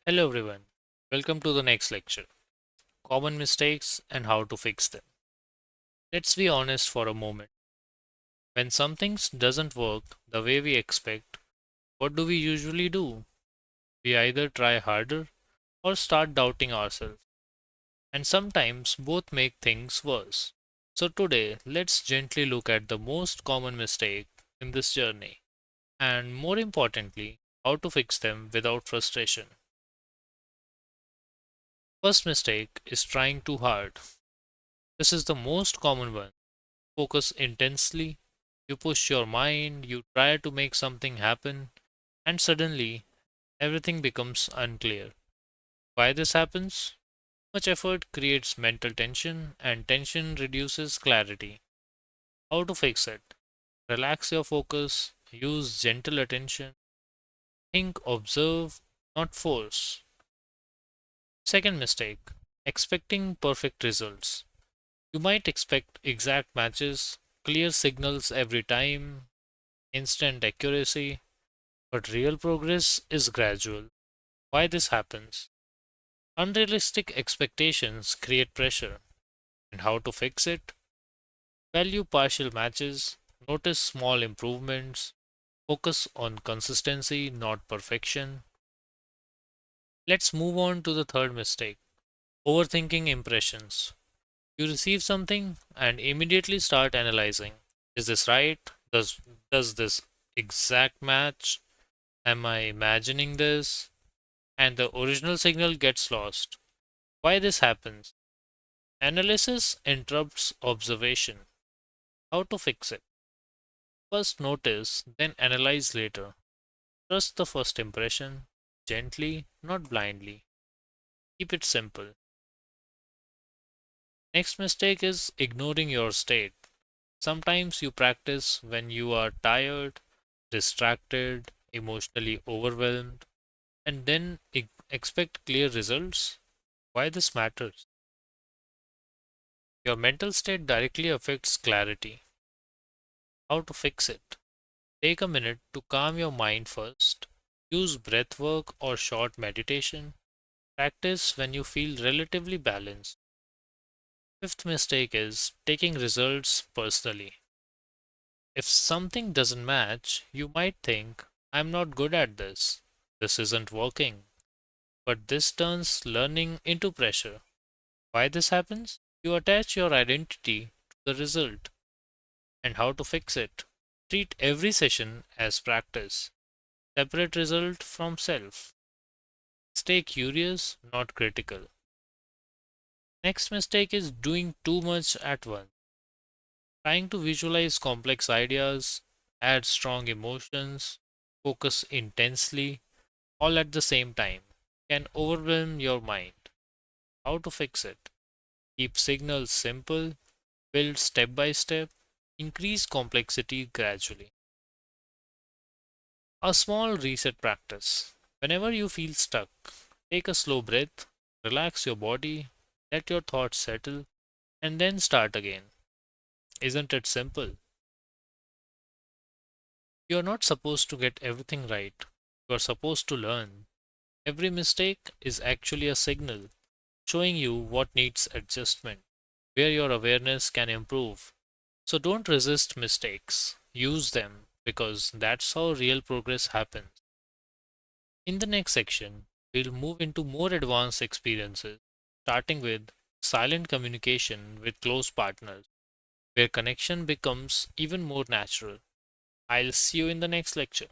Hello everyone, welcome to the next lecture. Common mistakes and how to fix them. Let's be honest for a moment. When something doesn't work the way we expect, what do we usually do? We either try harder or start doubting ourselves, and sometimes both make things worse. So today, let's gently look at the most common mistake in this journey, and more importantly, how to fix them without frustration. First mistake is trying too hard. This is the most common one. Focus intensely, you push your mind, you try to make something happen, and suddenly everything becomes unclear. Why this happens? Much effort creates mental tension, and tension reduces clarity. How to fix it? Relax your focus, use gentle attention, think, observe, not force. Second mistake, expecting perfect results. You might expect exact matches, clear signals every time, instant accuracy, but real progress is gradual. Why this happens? Unrealistic expectations create pressure, and how to fix it? Value partial matches, notice small improvements, focus on consistency, not perfection. Let's move on to the third mistake, overthinking impressions. You receive something and immediately start analyzing. Is this right? Does this exact match? Am I imagining this? And the original signal gets lost. Why this happens? Analysis interrupts observation. How to fix it? First notice, then analyze later. Trust the first impression, gently, not blindly. Keep it simple. Next mistake is ignoring your state. Sometimes you practice when you are tired, distracted, emotionally overwhelmed, and then expect clear results. Why this matters? Your mental state directly affects clarity. How to fix it? Take a minute to calm your mind first. Use breath work or short meditation. Practice when you feel relatively balanced. Fifth mistake is taking results personally. If something doesn't match, you might think, I'm not good at this. This isn't working. But this turns learning into pressure. Why this happens? You attach your identity to the result. And how to fix it? Treat every session as practice. Separate result from self. Stay curious, not critical. Next mistake is doing too much at once. Trying to visualize complex ideas, add strong emotions, focus intensely, all at the same time, can overwhelm your mind. How to fix it? Keep signals simple, build step by step, increase complexity gradually. A small reset practice. Whenever you feel stuck, take a slow breath, relax your body, let your thoughts settle, and then start again. Isn't it simple? You're not supposed to get everything right. You're supposed to learn. Every mistake is actually a signal showing you what needs adjustment, where your awareness can improve. So don't resist mistakes. Use them because that's how real progress happens. In the next section, we'll move into more advanced experiences, starting with silent communication with close partners, where connection becomes even more natural. I'll see you in the next lecture.